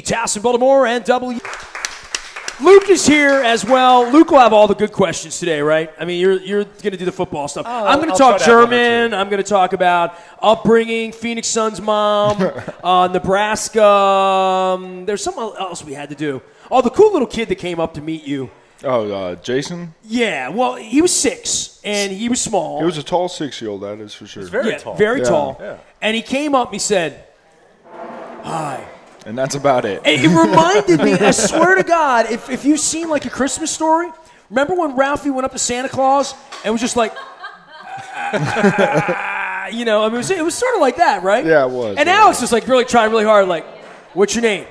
Towson, Baltimore, and Luke is here as well. Luke will have all the good questions today, right? I mean, you're going to do the football stuff. I'm going to talk German. I'm going to talk about upbringing, Phoenix Suns mom, Nebraska. There's something else we had to do. Oh, the cool little kid that came up to meet you. Oh, Jason? Yeah, well, he was 6, and he was small. He was a tall 6-year-old, that is for sure. He's very tall. Very tall. Yeah. And he came up and he said, hi. And that's about it. It reminded me, I swear to God, if you've seen like A Christmas Story, remember when Ralphie went up to Santa Claus and was just like, you know, I mean, it was sort of like that, right? Yeah, it was. And Alex was like really trying really hard, like, what's your name?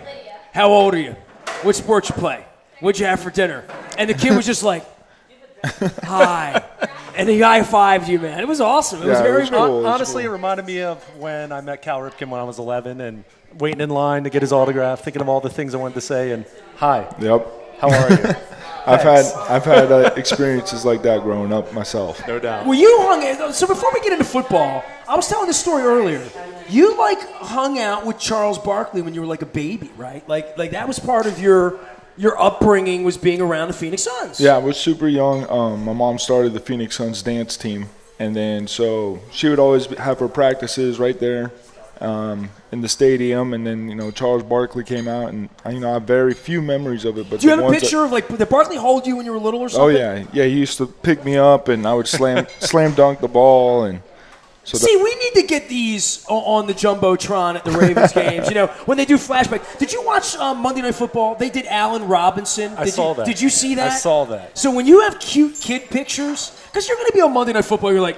How old are you? What sport you play? What'd you have for dinner? And the kid was just like, hi. And he high-fived you, man. It was awesome. It was very cool. Honestly, it reminded me of when I met Cal Ripken when I was 11 and waiting in line to get his autograph, thinking of all the things I wanted to say, and hi. Yep. How are you? I've had experiences like that growing up myself. No doubt. Well, you so before we get into football, I was telling this story earlier. You hung out with Charles Barkley when you were like a baby, right? Like that was part of your upbringing, was being around the Phoenix Suns. Yeah, I was super young. My mom started the Phoenix Suns dance team, and then so she would always have her practices right there in the stadium. And then Charles Barkley came out, and I have very few memories of it. But do you have a picture of did Barkley hold you when you were little or something? Oh yeah. He used to pick me up, and I would slam dunk the ball and. So see, we need to get these on the Jumbotron at the Ravens games. When they do flashback. Did you watch Monday Night Football? They did Allen Robinson. I saw that. Did you see that? I saw that. So when you have cute kid pictures, because you're going to be on Monday Night Football, you're like,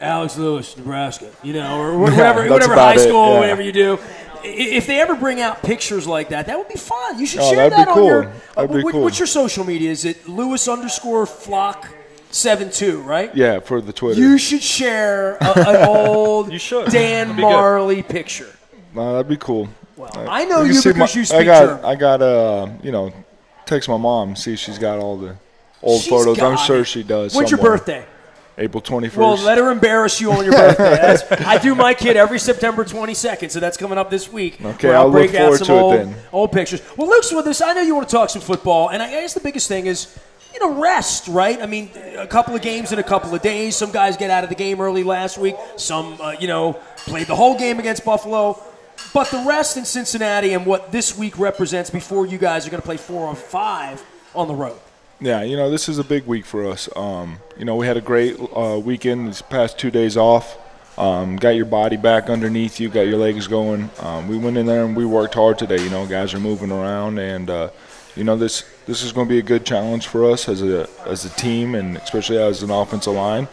Alex Lewis, Nebraska, or whatever high school, whatever you do. If they ever bring out pictures like that, that would be fun. You should share that on your – what's your social media? Is it Lewis_Flock72, right? Yeah, for the Twitter. You should share an old Dan Marley picture. That'd be cool. Well, I know you because you speak German. I got text my mom, see if she's got all the old photos. I'm sure she does. When's your birthday? April 21st. Well, let her embarrass you on your birthday. I do my kid every September 22nd, so that's coming up this week. Okay, I'll look forward to it then. Old pictures. Well, Luke's with us. I know you want to talk some football, and I guess the biggest thing is rest, right? I mean, a couple of games in a couple of days. Some guys get out of the game early last week. Some, played the whole game against Buffalo. But the rest in Cincinnati and what this week represents before you guys are going to play 4 or 5 on the road. Yeah, this is a big week for us. We had a great weekend these past 2 days off. Got your body back underneath you, got your legs going. We went in there and we worked hard today. Guys are moving around, and this is going to be a good challenge for us as a team, and especially as an offensive line.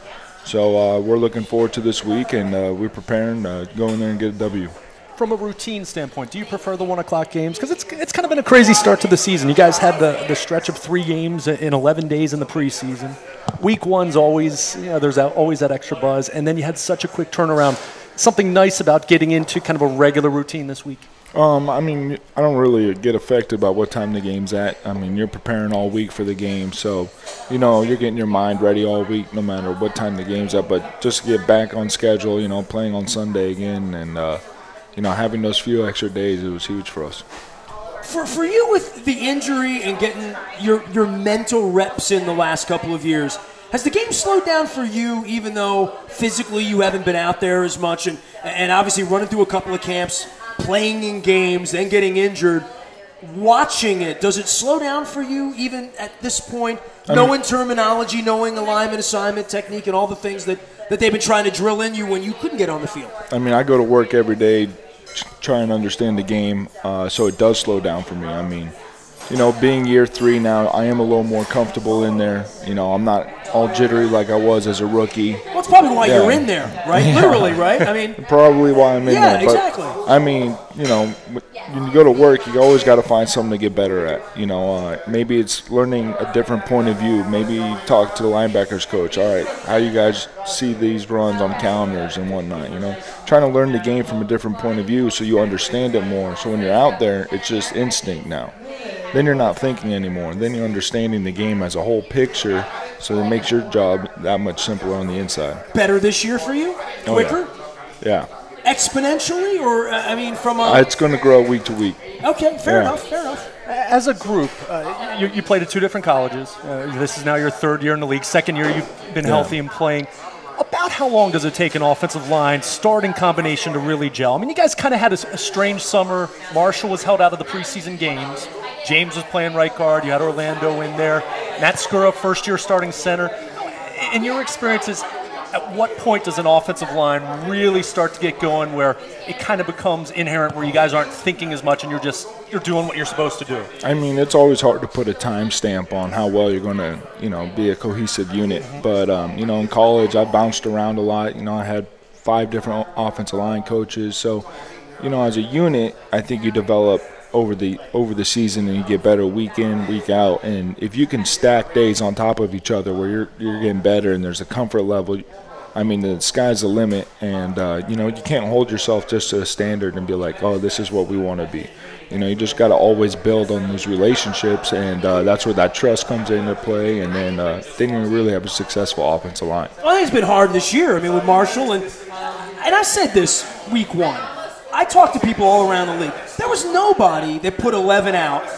So we're looking forward to this week, and we're preparing to go in there and get a W. From a routine standpoint, do you prefer the 1 o'clock games? Because it's kind of been a crazy start to the season. You guys had the stretch of 3 games in 11 days in the preseason. Week 1's always, there's always that extra buzz. And then you had such a quick turnaround. Something nice about getting into kind of a regular routine this week? I don't really get affected by what time the game's at. You're preparing all week for the game. So, you're getting your mind ready all week no matter what time the game's at. But just to get back on schedule, playing on Sunday again and having those few extra days, it was huge for us. For you with the injury and getting your mental reps in the last couple of years, has the game slowed down for you even though physically you haven't been out there as much and obviously running through a couple of camps, playing in games, then getting injured, watching it, does it slow down for you even at this point, knowing terminology, knowing alignment, assignment, technique, and all the things that they've been trying to drill in you when you couldn't get on the field? I go to work every day trying to understand the game, so it does slow down for me. Being year 3 now, I am a little more comfortable in there. I'm not all jittery like I was as a rookie. Well, that's probably why you're in there, right? Yeah. Literally, right? Probably why I'm in there. Yeah, exactly. When you go to work, you always got to find something to get better at. Maybe it's learning a different point of view. Maybe talk to the linebackers coach. All right, how you guys see these runs on counters and whatnot, Trying to learn the game from a different point of view so you understand it more. So when you're out there, it's just instinct now. Then you're not thinking anymore. Then you're understanding the game as a whole picture, so it makes your job that much simpler on the inside. Better this year for you? Quicker? Yeah. Exponentially or I mean, from a... It's going to grow week to week. Okay, fair enough. As a group, you played at 2 different colleges. This is now your 3rd year in the league. 2nd year you've been healthy and playing. About how long does it take an offensive line starting combination to really gel? I mean, you guys kind of had a strange summer. Marshall was held out of the preseason games. James was playing right guard. You had Orlando in there. Matt Skura, first-year starting center. In your experiences, at what point does an offensive line really start to get going where it kind of becomes inherent, where you guys aren't thinking as much and you're doing what you're supposed to do? I mean, it's always hard to put a time stamp on how well you're going to, be a cohesive unit. But, in college, I bounced around a lot. I had 5 different offensive line coaches. So, as a unit, I think you develop over the season and you get better week in, week out. And if you can stack days on top of each other where you're getting better and there's a comfort level, I mean, the sky's the limit. And, you can't hold yourself just to a standard and be like, oh, this is what we want to be. You just got to always build on those relationships, and that's where that trust comes into play, and then you really have a successful offensive line. Well, I think it's been hard this year. I mean, with Marshall, and I said this week 1. I talked to people all around the league. There was nobody that put 11 out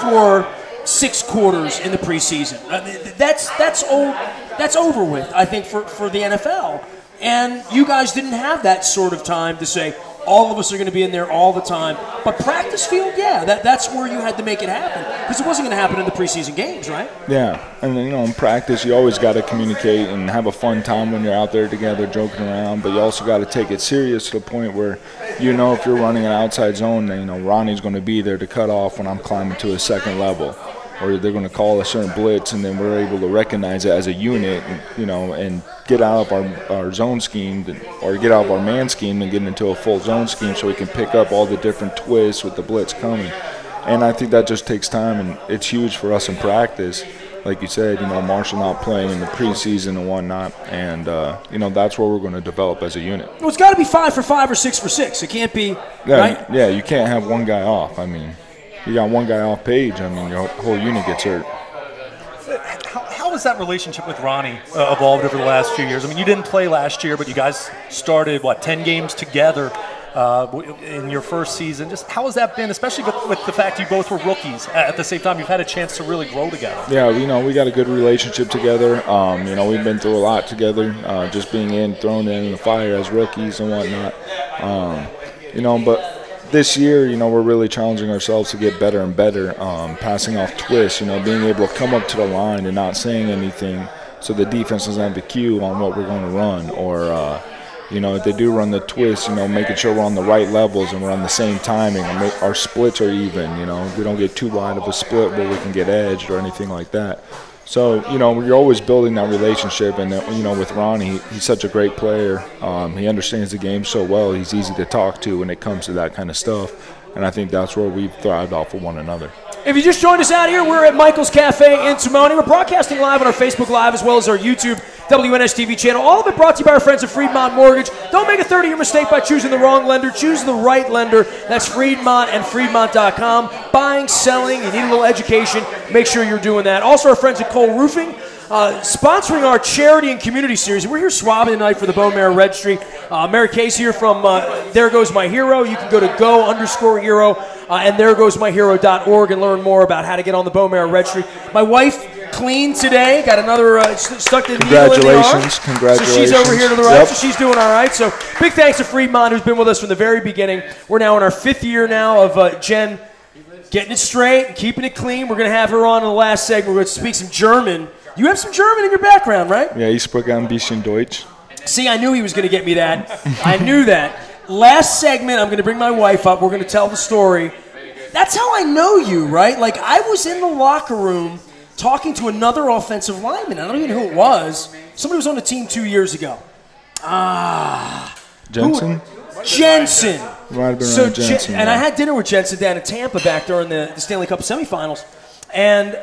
for 6 quarters in the preseason. I mean, that's old. That's over with, I think, for the NFL. And you guys didn't have that sort of time to say, all of us are going to be in there all the time. But practice field, that's where you had to make it happen, because it wasn't going to happen in the preseason games, right? Yeah, and in practice, you always got to communicate and have a fun time when you're out there together joking around, but you also got to take it serious to the point where if you're running an outside zone, then, Ronnie's going to be there to cut off when I'm climbing to a second level. Or they're going to call a certain blitz, and then we're able to recognize it as a unit, and get out of our zone scheme, or get out of our man scheme and get into a full zone scheme so we can pick up all the different twists with the blitz coming. And I think that just takes time, and it's huge for us in practice. Like you said, Marshall not playing in the preseason and whatnot, and, that's where we're going to develop as a unit. Well, it's got to be 5 for 5 or 6 for 6. It can't be, right? Yeah, you can't have one guy off. I mean, you got one guy off page, I mean, your whole unit gets hurt. How has that relationship with Ronnie evolved over the last few years? I mean, you didn't play last year, but you guys started, 10 games together in your first season. Just how has that been, especially with the fact you both were rookies at the same time? You've had a chance to really grow together. Yeah, we got a good relationship together. We've been through a lot together, just being thrown in the fire as rookies and whatnot. But this year, we're really challenging ourselves to get better and better, passing off twists, being able to come up to the line and not saying anything so the defense doesn't have the cue on what we're going to run. Or, if they do run the twist, making sure we're on the right levels and we're on the same timing. And our splits are even, we don't get too wide of a split where we can get edged or anything like that. So, you're always building that relationship. And, with Ronnie, he's such a great player. He understands the game so well. He's easy to talk to when it comes to that kind of stuff. And I think that's where we've thrived off of one another. If you just joined us out here, we're at Michael's Cafe in Timonium. We're broadcasting live on our Facebook Live as well as our YouTube WNST TV channel. All of it brought to you by our friends at Freedmont Mortgage. Don't make a 30-year mistake by choosing the wrong lender. Choose the right lender. That's Freedmont and Freedmont.com. Buying, selling, you need a little education. Make sure you're doing that. Also, our friends at Cole Roofing, sponsoring our charity and community series. We're here swabbing tonight for the Bone Marrow Registry. Mary Kay's here from There Goes My Hero. You can go to go_hero and theregoesmyhero.org and learn more about how to get on the Bone Marrow Registry. My wife cleaned today. Got another stuck the needle in the arm. Congratulations. So she's over here to the right. Yep. So she's doing all right. So big thanks to Freedmont, who's been with us from the very beginning. We're now in our 5th year now of Jen getting it straight and keeping it clean. We're going to have her on in the last segment. We're going to speak some German. You have some German in your background, right? Yeah, ich spreche ein bisschen Deutsch. See, I knew he was going to get me that. I knew that. Last segment, I'm going to bring my wife up. We're going to tell the story. That's how I know you, right? Like, I was in the locker room talking to another offensive lineman. I don't even know who it was. Somebody was on the team 2 years ago. Jensen? Jensen. Right so Jensen. And I had dinner with Jensen down in Tampa back during the Stanley Cup semifinals. And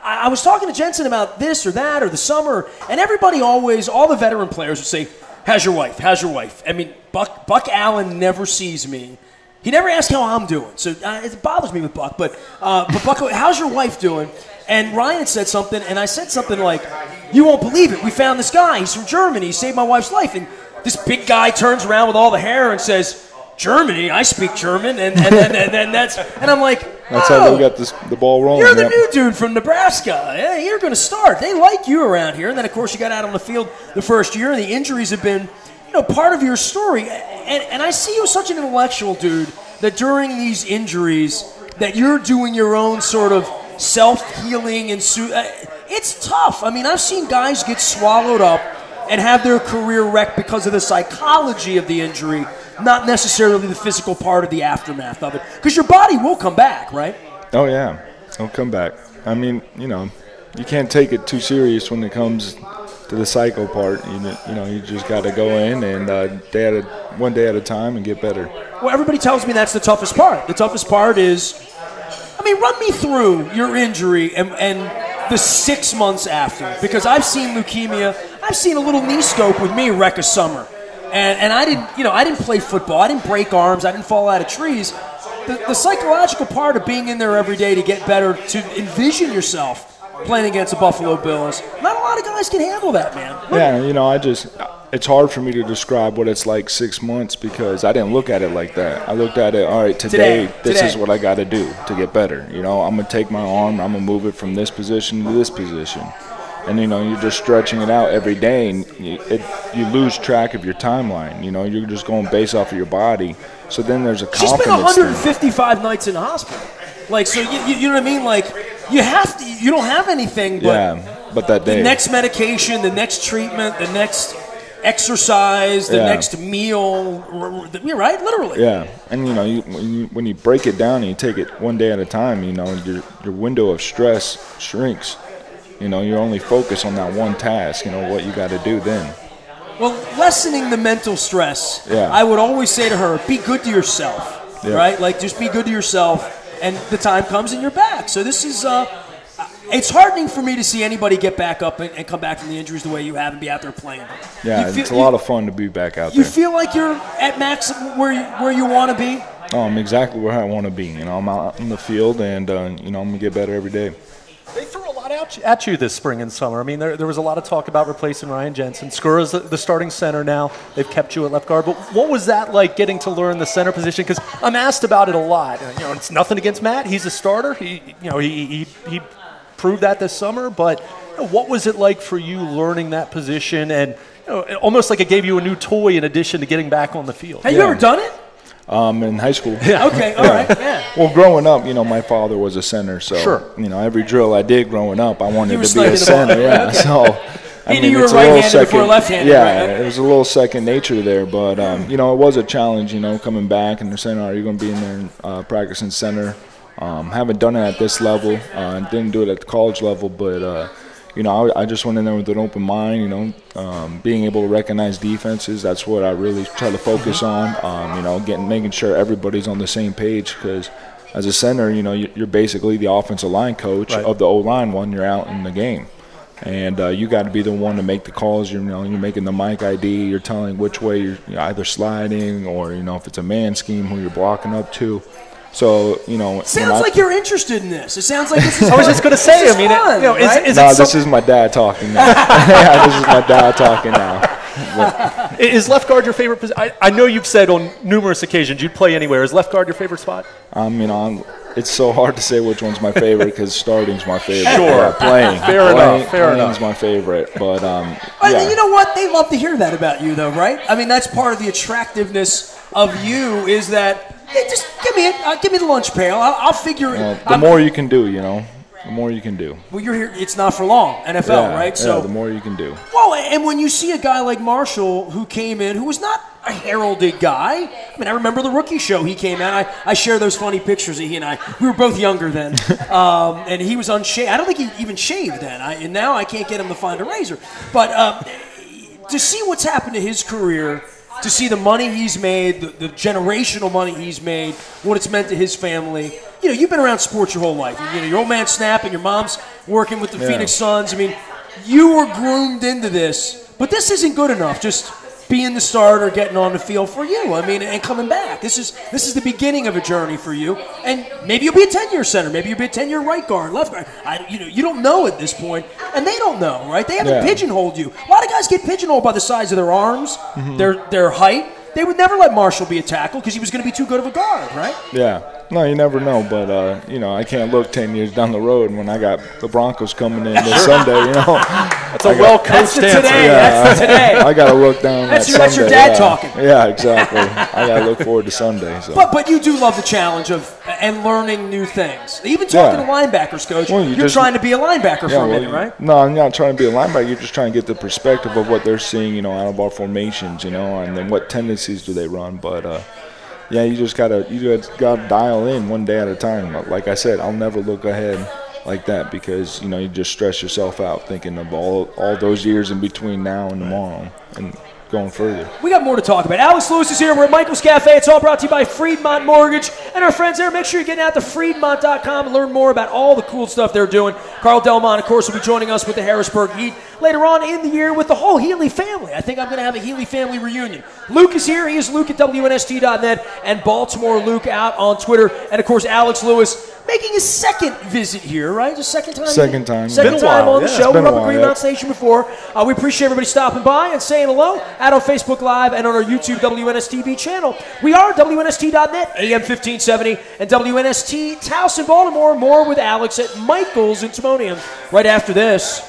I was talking to Jensen about this or that or the summer, and everybody always, all the veteran players would say, how's your wife? How's your wife? I mean, Buck Allen never sees me. He never asks how I'm doing. So it bothers me with Buck. But Buck, how's your wife doing? And Ryan had said something, and I said something like, you won't believe it. We found this guy. He's from Germany. He saved my wife's life. And this big guy turns around with all the hair and says, Germany, I speak German, and I'm like, That's how they got the ball rolling. You're the new dude from Nebraska. Hey, you're going to start. They like you around here. And then, of course, you got out on the field the first year, and the injuries have been, part of your story. And I see you as such an intellectual dude that during these injuries that you're doing your own sort of self-healing and it's tough. I mean, I've seen guys get swallowed up and have their career wrecked because of the psychology of the injury, not necessarily the physical part of the aftermath of it. Because your body will come back, right? Oh, yeah. It'll come back. I mean, you can't take it too serious when it comes to the psycho part. You just got to go in and one day at a time and get better. Well, everybody tells me that's the toughest part. The toughest part is, run me through your injury and the 6 months after. Because I've seen leukemia. I've seen a little knee scope with me wreck a summer. And I didn't play football. I didn't break arms. I didn't fall out of trees. The psychological part of being in there every day to get better, to envision yourself playing against the Buffalo Bills, not a lot of guys can handle that, man. Yeah, it's hard for me to describe what it's like 6 months because I didn't look at it like that. I looked at it, all right, today. This is what I got to do to get better. I'm going to take my arm, I'm going to move it from this position to this position. And, you're just stretching it out every day, and you lose track of your timeline. You're just going based off of your body. So then there's a confidence. She's been 155 nights in the hospital. Like, so you know what I mean? Like, you don't have anything but that day. The next medication, the next treatment, the next exercise, the next meal, you're right? Literally. Yeah. And, when you break it down and you take it one day at a time, your window of stress shrinks. You're only focused on that one task, what you got to do then. Well, lessening the mental stress, yeah. I would always say to her, be good to yourself, right? Like, just be good to yourself, and the time comes and you're back. So this is, it's heartening for me to see anybody get back up and come back from the injuries the way you have and be out there playing. Yeah, it's a lot of fun to be back out there. You feel like you're at max where you want to be? Oh, I'm exactly where I want to be. I'm out in the field, and, I'm going to get better every day. They threw a lot at you this spring and summer. There was a lot of talk about replacing Ryan Jensen. Skura's the starting center now. They've kept you at left guard. But what was that like, getting to learn the center position? Because I'm asked about it a lot. It's nothing against Matt. He's a starter. He proved that this summer. But what was it like for you learning that position? And almost like it gave you a new toy in addition to getting back on the field. Have you ever done it? In high school. Yeah. Okay, all right, yeah. Well, growing up, my father was a center, so sure. Every drill I did growing up, I wanted to be a center. Yeah, okay. So he knew you were right-handed before left-handed. Yeah, right? It was a little second nature there, but it was a challenge. Coming back and they're saying, "Are you going to be in there practicing center?" Haven't done it at this level. Didn't do it at the college level, but. I just went in there with an open mind, being able to recognize defenses. That's what I really try to focus on, making sure everybody's on the same page because as a center, you're basically the offensive line coach of the O-line when you're out in the game. And you got to be the one to make the calls. You're making the mic ID. You're telling which way you're either sliding or, if it's a man scheme, who you're blocking up to. So, it sounds like you're interested in this. It sounds like this is I was just going to say, fun, this is my dad talking now. Yeah, this is my dad talking now. Is left guard your favorite position? I know you've said on numerous occasions you'd play anywhere. Is left guard your favorite spot? It's so hard to say which one's my favorite because starting's my favorite. Sure. Playing. Fair enough. Playing's my favorite. But, You know what? They love to hear that about you, though, right? That's part of the attractiveness of you is that, hey, just give me it. Give me the lunch pail. I'll figure it. The more you can do, the more you can do. Well, you're here. It's not for long, NFL, right? So the more you can do. Well, and when you see a guy like Marshall who came in, who was not a heralded guy. I remember the rookie show. He came out. I share those funny pictures of he and I. We were both younger then, and he was unshaved. I don't think he even shaved then. And now I can't get him to find a razor. But to see what's happened to his career. To see the money he's made, the generational money he's made, what it's meant to his family. You've been around sports your whole life. Your old man Snap and your mom's working with the Phoenix Suns. You were groomed into this, but this isn't good enough. Just being the starter, getting on the field for you. And coming back. This is the beginning of a journey for you. And maybe you'll be a 10-year center. Maybe you'll be a 10-year right guard, left guard. You don't know at this point, and they don't know, right? They haven't pigeonholed you. A lot of guys get pigeonholed by the size of their arms, their height. they would never let Marshall be a tackle because he was going to be too good of a guard, right? Yeah. No, you never know, but I can't look 10 years down the road when I got the Broncos coming in this Sunday. That's a well-coached answer. Today. Yeah, that's the today. I got to look down. That's Sunday. your dad talking. Yeah, exactly. I got to look forward to Sunday. So. But you do love the challenge and learning new things. Even talking to linebackers, Coach. Well, you're trying to be a linebacker for a minute, right? No, I'm not trying to be a linebacker. You're just trying to get the perspective of what they're seeing, out of our formations, and then what tendencies do they run. But you just gotta dial in one day at a time. Like I said, I'll never look ahead like that because you just stress yourself out thinking of all those years in between now and tomorrow and going further. We got more to talk about. Alex Lewis is here. We're at Michael's Cafe. It's all brought to you by Freedmont Mortgage and our friends there. Make sure you're getting out to Freedmont.com and learn more about all the cool stuff they're doing. Carl Delmont, of course, will be joining us with the Harrisburg Heat later on in the year with the whole Healy family. I think I'm going to have a Healy family reunion. Luke is here. He is Luke at WNST.net and Baltimore Luke out on Twitter. And, of course, Alex Lewis making his second visit here, right? Just second time? Second time. Second time on the show. We were up at Green Mountain Mountain Station before. We appreciate everybody stopping by and saying hello out on Facebook Live and on our YouTube WNSTV channel. We are WNST.net, AM 1570, and WNST Towson, Baltimore. More with Alex at Michael's in Timonium right after this.